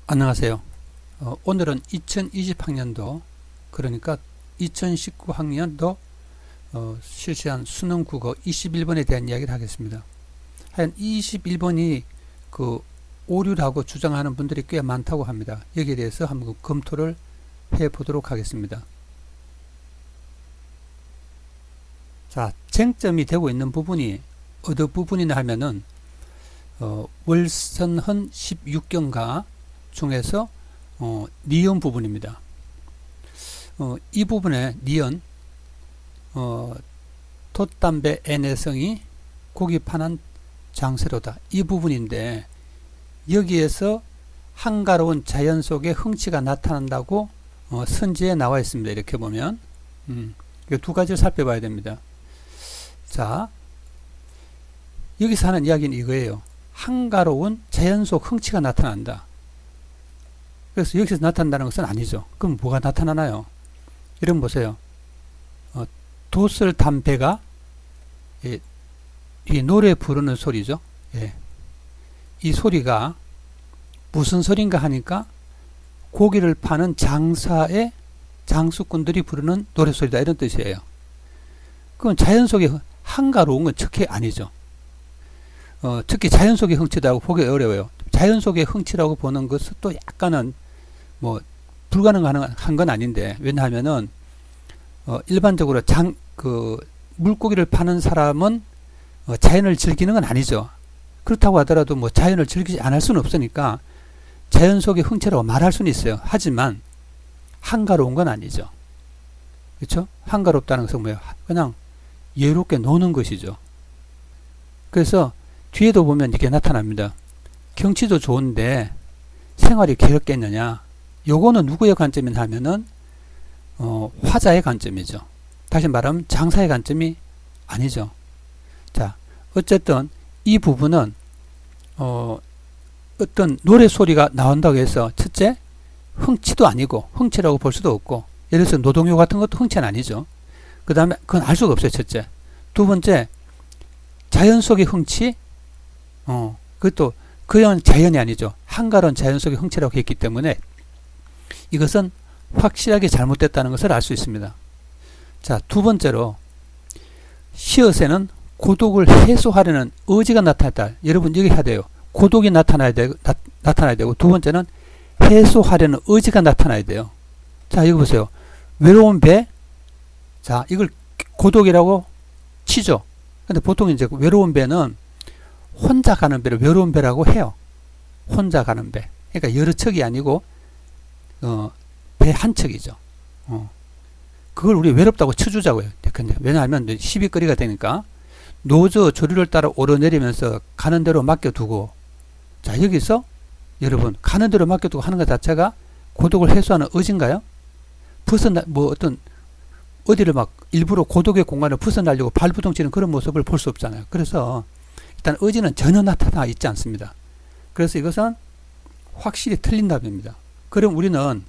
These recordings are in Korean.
안녕하세요. 오늘은 2020학년도 그러니까 2019학년도 실시한 수능 국어 21번에 대한 이야기를 하겠습니다. 한 21번이 그 오류라고 주장하는 분들이 꽤 많다고 합니다. 여기에 대해서 한번 검토를 해 보도록 하겠습니다. 자, 쟁점이 되고 있는 부분이 어느 부분이냐 하면은 월선헌 16경가 중에서 니은 부분입니다. 이 부분에 니은 돛담배 애내성이 고기 파는 장세로다, 이 부분인데 여기에서 한가로운 자연 속의 흥치가 나타난다고 선지에 나와 있습니다. 이렇게 보면 이 두 가지를 살펴봐야 됩니다. 자, 여기서 하는 이야기는 이거예요. 한가로운 자연 속 흥치가 나타난다. 그래서 여기서 나타난다는 것은 아니죠. 그럼 뭐가 나타나나요? 여러분 보세요. 돛을 담배가 이 노래 부르는 소리죠. 예. 이 소리가 무슨 소리인가 하니까 고기를 파는 장사의 장수꾼들이 부르는 노래소리다, 이런 뜻이에요. 그건 자연 속에 한가로운 건 특히 아니죠. 특히 자연 속의 흥치라고 보기 어려워요. 자연 속의 흥치라고 보는 것은 또 약간은 뭐 불가능한 건 아닌데, 왜냐하면은 일반적으로 물고기를 파는 사람은 자연을 즐기는 건 아니죠. 그렇다고 하더라도 뭐 자연을 즐기지 않을 수는 없으니까 자연 속의 흥치라고 말할 수는 있어요. 하지만 한가로운 건 아니죠. 그렇죠? 한가롭다는 것은 뭐예요? 그냥 여유롭게 노는 것이죠. 그래서 뒤에도 보면 이렇게 나타납니다. 경치도 좋은데 생활이 괴롭겠느냐? 요거는 누구의 관점이냐 하면은 화자의 관점이죠. 다시 말하면 장사의 관점이 아니죠. 자, 어쨌든 이 부분은 어떤 노래소리가 나온다고 해서 첫째, 흥치도 아니고 흥치라고 볼 수도 없고, 예를 들어서 노동요 같은 것도 흥치는 아니죠. 그 다음에 그건 알 수가 없어요. 첫째. 두 번째, 자연 속의 흥치, 그것도 그냥 자연이 아니죠. 한가로운 자연 속의 흥치라고 했기 때문에 이것은 확실하게 잘못됐다는 것을 알 수 있습니다. 자, 두 번째로 시옷에는 고독을 해소하려는 의지가 나타났다. 여러분 여기 해야 돼요. 고독이 나타나야 되고, 두 번째는 해소하려는 의지가 나타나야 돼요. 자, 여기 보세요. 외로운 배. 자, 이걸 고독이라고 치죠. 근데 보통 이제 외로운 배는 혼자 가는 배를 외로운 배라고 해요. 혼자 가는 배. 그러니까 여러 척이 아니고 배 한 척이죠. 그걸 우리 외롭다고 쳐주자고요. 왜냐하면 시비거리가 되니까 노저 조류를 따라 오르내리면서 가는 대로 맡겨두고, 자, 여기서 여러분 가는 대로 맡겨두고 하는 것 자체가 고독을 해소하는 의지인가요? 어디를 막 일부러 고독의 공간을 벗어나려고 발부둥치는 그런 모습을 볼 수 없잖아요. 그래서 일단 의지는 전혀 나타나 있지 않습니다. 그래서 이것은 확실히 틀린 답입니다. 그럼 우리는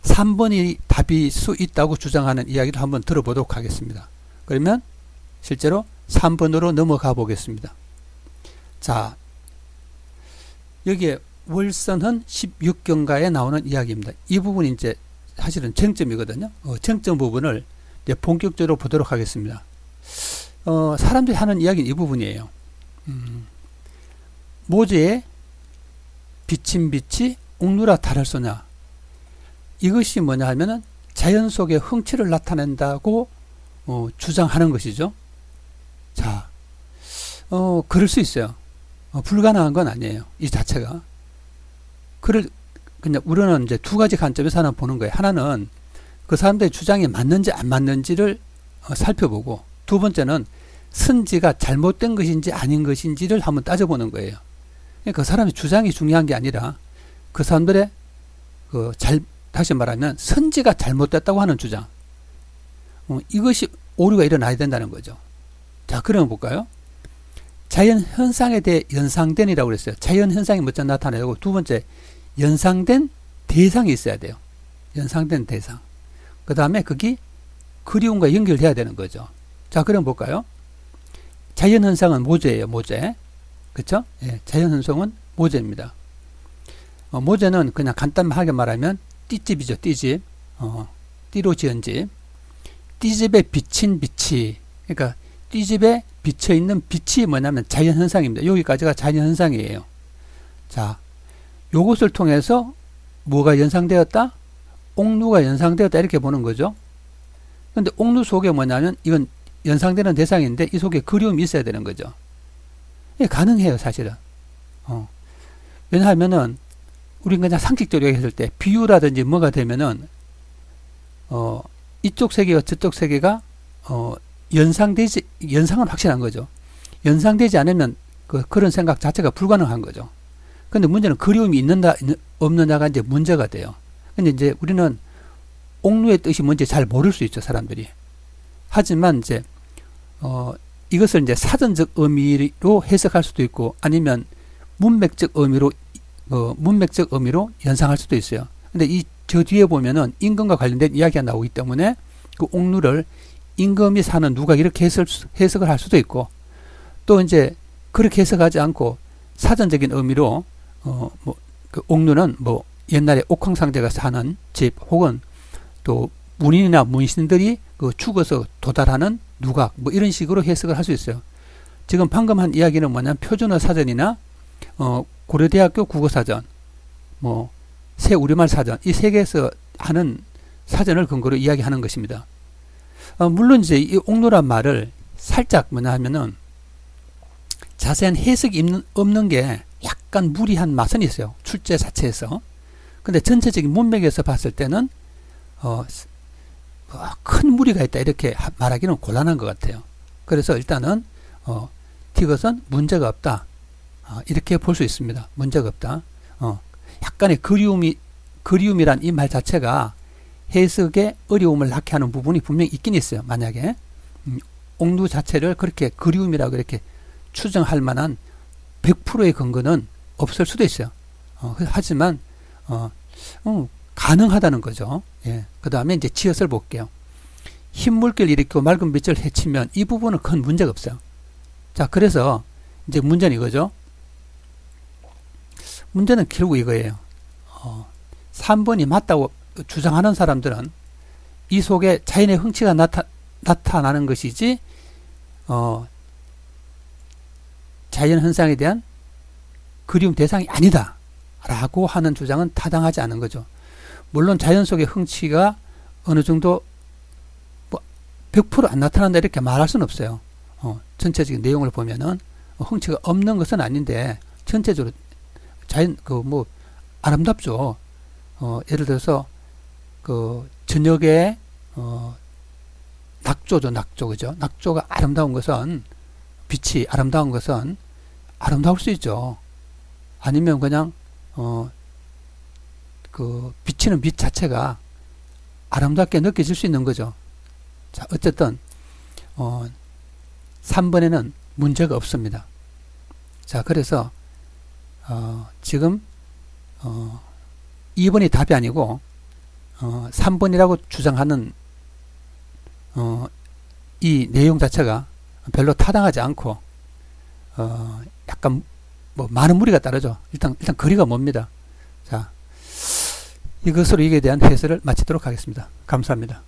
3번이 답일 수 있다고 주장하는 이야기를 한번 들어보도록 하겠습니다. 그러면 실제로 3번으로 넘어가 보겠습니다. 자, 여기에 월선헌 16경가에 나오는 이야기입니다. 이 부분이 이제 사실은 쟁점이거든요. 쟁점 부분을 이제 본격적으로 보도록 하겠습니다. 사람들이 하는 이야기는 이 부분이에요. 모제에 비친 빛이 옥누라 달을 쏘냐. 이것이 뭐냐 하면은 자연 속의 흥치를 나타낸다고 주장하는 것이죠. 자, 그럴 수 있어요. 불가능한 건 아니에요. 이 자체가. 그냥 우리는 이제 두 가지 관점에서 하나 보는 거예요. 하나는 그 사람들의 주장이 맞는지 안 맞는지를 살펴보고, 두 번째는 선지가 잘못된 것인지 아닌 것인지를 한번 따져보는 거예요. 그러니까 그 사람의 주장이 중요한 게 아니라 그 사람들의 다시 말하면 선지가 잘못됐다고 하는 주장, 이것이 오류가 일어나야 된다는 거죠. 자, 그러면 볼까요? 자연 현상에 대해 연상된이라고 그랬어요. 자연 현상이 먼저 나타나고, 두 번째 연상된 대상이 있어야 돼요. 연상된 대상. 그 다음에 그게 그리움과 연결돼야 되는 거죠. 자, 그럼 볼까요? 자연 현상은 모제예요. 모제. 그렇죠? 예, 자연 현상은 모제입니다. 모재는 그냥 간단하게 말하면 띠집이죠. 띠집. 띠로 지은 집. 띠집에 비친 빛이, 그러니까 띠집에 비쳐있는 빛이 뭐냐면 자연현상입니다. 여기까지가 자연현상이에요. 자, 요것을 통해서 뭐가 연상되었다? 옥루가 연상되었다. 이렇게 보는 거죠. 근데 옥루 속에 뭐냐면 이건 연상되는 대상인데 이 속에 그리움이 있어야 되는 거죠. 이게 가능해요, 사실은. 왜냐하면은 우리가 그냥 상식적으로 얘기했을 때 비유라든지 뭐가 되면은 이쪽 세계와 저쪽 세계가 연상은 확실한 거죠. 연상되지 않으면 그런 생각 자체가 불가능한 거죠. 근데 문제는 그리움이 있는다 없느냐가 이제 문제가 돼요. 근데 이제 우리는 옥루의 뜻이 뭔지 잘 모를 수 있죠, 사람들이. 하지만 이제 이것을 이제 사전적 의미로 해석할 수도 있고 아니면 문맥적 의미로 연상할 수도 있어요. 근데 저 뒤에 보면은 임금과 관련된 이야기가 나오기 때문에 그 옥루를 임금이 사는 누가 이렇게 해석을 할 수도 있고, 또 이제 그렇게 해석하지 않고 사전적인 의미로 그 옥루는 옛날에 옥황상제가 사는 집, 혹은 또 문인이나 문신들이 죽어서 도달하는 누각, 이런 식으로 해석을 할 수 있어요. 지금 방금 한 이야기는 뭐냐면 표준어 사전이나 고려대학교 국어사전, 새 우리말 사전, 이 세 개에서 하는 사전을 근거로 이야기하는 것입니다. 물론 이제 이 옥루란 말을 살짝 뭐냐 하면은 자세한 해석이 없는 게 약간 무리한 맛은 있어요. 출제 자체에서. 근데 전체적인 문맥에서 봤을 때는 큰 무리가 있다 이렇게 말하기는 곤란한 것 같아요. 그래서 일단은 티것은 문제가 없다. 이렇게 볼 수 있습니다. 문제가 없다. 약간의 그리움이란 이 말 자체가 해석에 어려움을 낳게 하는 부분이 분명히 있긴 있어요. 만약에 옥루 자체를 그렇게 그리움이라고 이렇게 추정할 만한 100%의 근거는 없을 수도 있어요. 하지만 가능하다는 거죠. 예. 그 다음에 이제 지어서 볼게요. 흰 물결 일으키고 맑은 빛을 헤치면 이 부분은 큰 문제가 없어요. 자, 그래서 이제 문제는 이거죠. 문제는 결국 이거예요. 3번이 맞다고 주장하는 사람들은 이 속에 자연의 흥치가 나타나는 것이지 자연 현상에 대한 그리움 대상이 아니다 라고 하는 주장은 타당하지 않은 거죠. 물론 자연 속의 흥치가 어느 정도 100% 안 나타난다 이렇게 말할 수는 없어요. 전체적인 내용을 보면은 흥치가 없는 것은 아닌데 전체적으로 자연 아름답죠. 예를 들어서 저녁에 낙조죠. 낙조, 그죠? 낙조가 아름다운 것은, 빛이 아름다운 것은 아름다울 수 있죠. 아니면 그냥 비치는 빛 자체가 아름답게 느껴질 수 있는 거죠. 자, 어쨌든 3번에는 문제가 없습니다. 자, 그래서 지금 2번이 답이 아니고 3번이라고 주장하는 이 내용 자체가 별로 타당하지 않고 약간 많은 무리가 따르죠. 일단 거리가 멉니다. 자, 이것으로 이게 대한 해설을 마치도록 하겠습니다. 감사합니다.